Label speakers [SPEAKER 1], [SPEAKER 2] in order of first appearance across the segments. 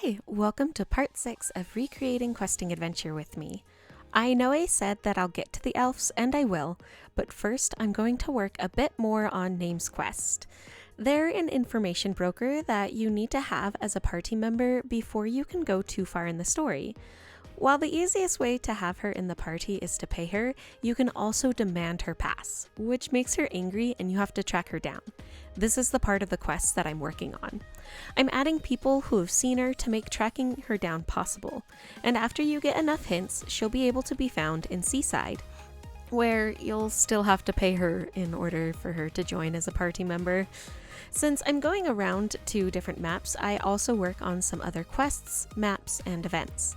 [SPEAKER 1] Hi, welcome to part 6 of Recreating Questing Adventure with me. I know I said that I'll get to the elves, and I will, but first I'm going to work a bit more on Name's Quest. They're an information broker that you need to have as a party member before you can go too far in the story. While the easiest way to have her in the party is to pay her, you can also demand her pass, which makes her angry and you have to track her down. This is the part of the quest that I'm working on. I'm adding people who have seen her to make tracking her down possible, and after you get enough hints, she'll be able to be found in Seaside, where you'll still have to pay her in order for her to join as a party member. Since I'm going around to different maps, I also work on some other quests, maps, and events.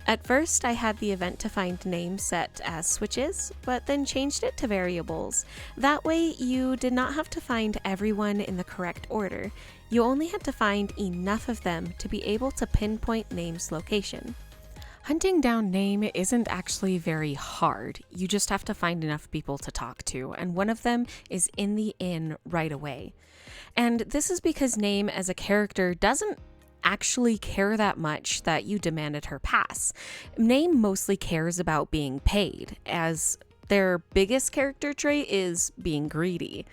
[SPEAKER 1] At first, I had the event to find names set as switches, but then changed it to variables. That way, you did not have to find everyone in the correct order. You only had to find enough of them to be able to pinpoint Name's location. Hunting down Name isn't actually very hard. You just have to find enough people to talk to, and one of them is in the inn right away. And this is because Name as a character doesn't actually care that much that you demanded her pass. Name mostly cares about being paid, as their biggest character trait is being greedy.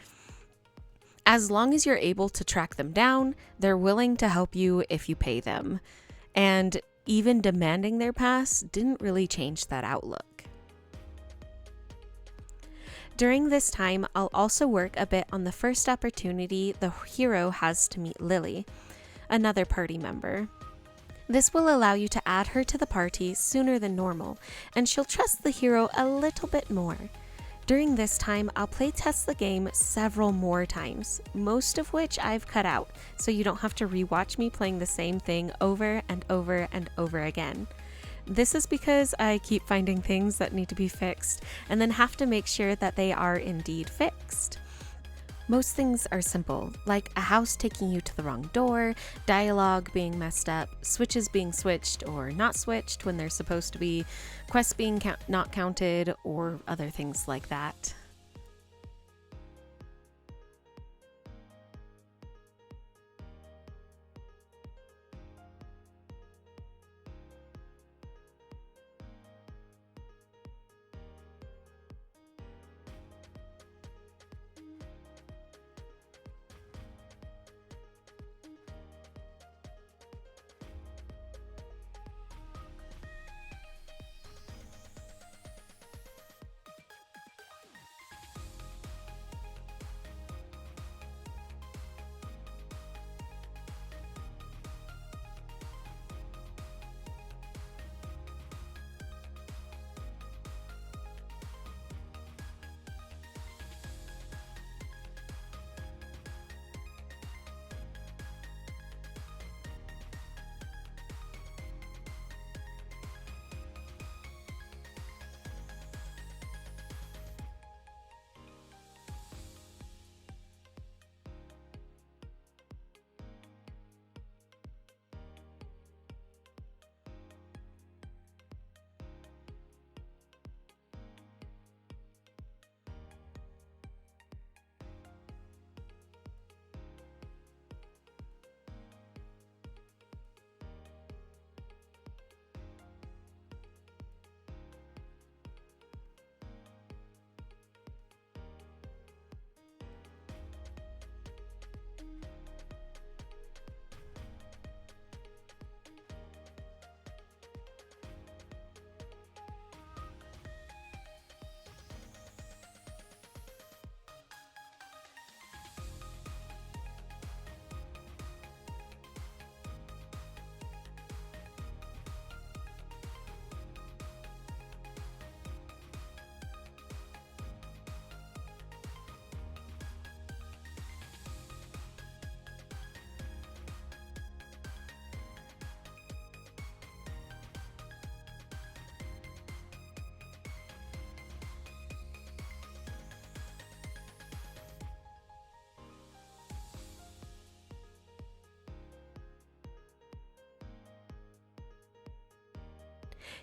[SPEAKER 1] As long as you're able to track them down, they're willing to help you if you pay them. And even demanding their pass didn't really change that outlook. During this time, I'll also work a bit on the first opportunity the hero has to meet Lily, another party member. This will allow you to add her to the party sooner than normal, and she'll trust the hero a little bit more. During this time, I'll playtest the game several more times, most of which I've cut out, so you don't have to rewatch me playing the same thing over and over and over again. This is because I keep finding things that need to be fixed, and then have to make sure that they are indeed fixed. Most things are simple, like a house taking you to the wrong door, dialogue being messed up, switches being switched or not switched when they're supposed to be, quests being not counted, or other things like that.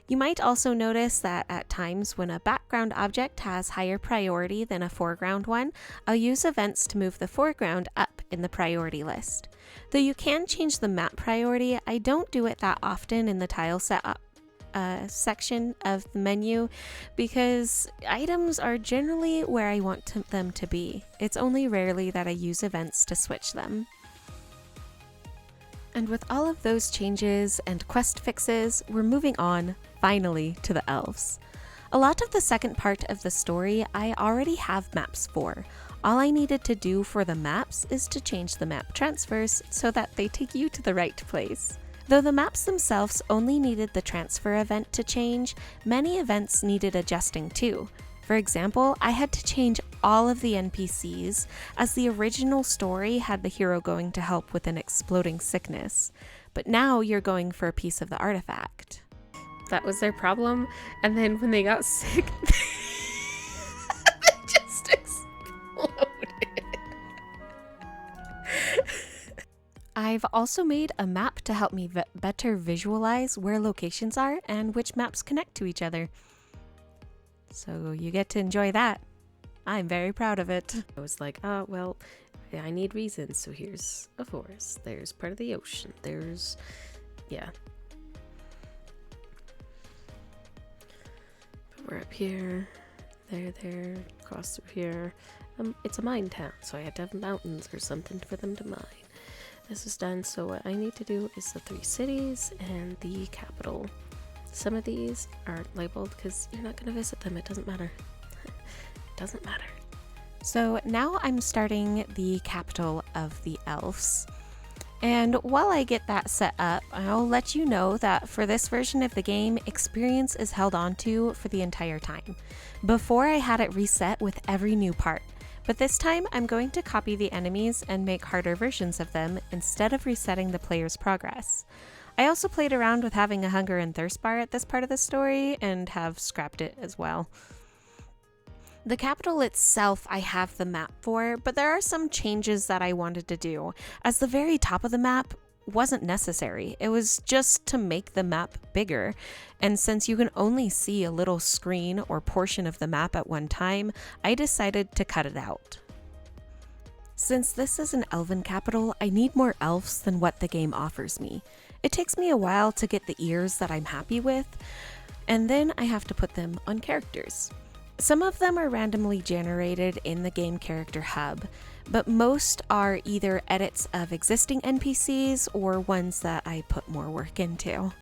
[SPEAKER 1] You might also notice that at times when a background object has higher priority than a foreground one, I'll use events to move the foreground up in the priority list. Though you can change the map priority, I don't do it that often in the tile setup section of the menu because items are generally where I want them to be. It's only rarely that I use events to switch them. And with all of those changes and quest fixes, we're moving on, finally, to the elves. A lot of the second part of the story I already have maps for. All I needed to do for the maps is to change the map transfers so that they take you to the right place. Though the maps themselves only needed the transfer event to change, many events needed adjusting too. For example, I had to change all of the NPCs, as the original story had the hero going to help with an exploding sickness. But now you're going for a piece of the artifact. That was their problem, and then when they got sick, they just exploded. I've also made a map to help me better visualize where locations are and which maps connect to each other. So you get to enjoy that. I'm very proud of it. I was like, oh, well, I need reasons. So here's a forest. There's part of the ocean. There's, yeah. But we're up here. There, across through here. It's a mine town, so I had to have mountains or something for them to mine. This is done, so what I need to do is the 3 cities and the capital. Some of these aren't labeled because you're not going to visit them. It doesn't matter. It doesn't matter. So now I'm starting the capital of the elves. And while I get that set up, I'll let you know that for this version of the game, experience is held onto for the entire time. Before I had it reset with every new part. But this time, I'm going to copy the enemies and make harder versions of them instead of resetting the player's progress. I also played around with having a hunger and thirst bar at this part of the story and have scrapped it as well. The capital itself I have the map for, but there are some changes that I wanted to do, as the very top of the map wasn't necessary. It was just to make the map bigger, and since you can only see a little screen or portion of the map at one time, I decided to cut it out. Since this is an elven capital, I need more elves than what the game offers me. It takes me a while to get the ears that I'm happy with, and then I have to put them on characters. Some of them are randomly generated in the game character hub, but most are either edits of existing NPCs or ones that I put more work into.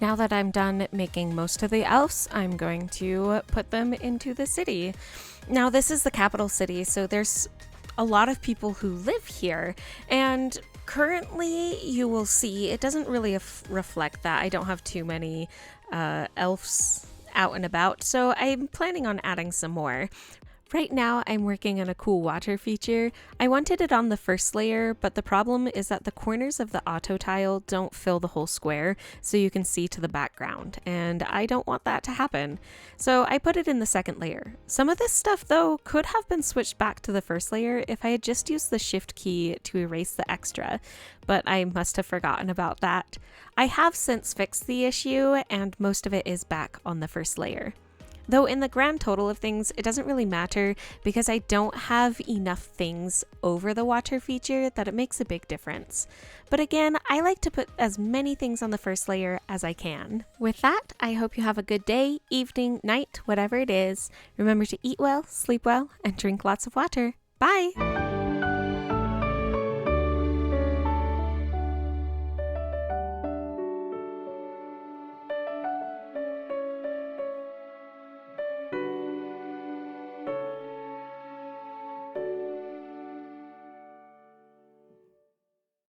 [SPEAKER 1] Now that I'm done making most of the elves, I'm going to put them into the city. Now, this is the capital city, so there's a lot of people who live here, and currently you will see it doesn't really reflect that. I don't have too many elves out and about, so I'm planning on adding some more. Right now, I'm working on a cool water feature. I wanted it on the first layer, but the problem is that the corners of the auto tile don't fill the whole square, so you can see to the background, and I don't want that to happen. So I put it in the second layer. Some of this stuff, though, could have been switched back to the first layer if I had just used the shift key to erase the extra, but I must have forgotten about that. I have since fixed the issue, and most of it is back on the first layer. Though in the grand total of things, it doesn't really matter because I don't have enough things over the water feature that it makes a big difference. But again, I like to put as many things on the first layer as I can. With that, I hope you have a good day, evening, night, whatever it is. Remember to eat well, sleep well, and drink lots of water. Bye!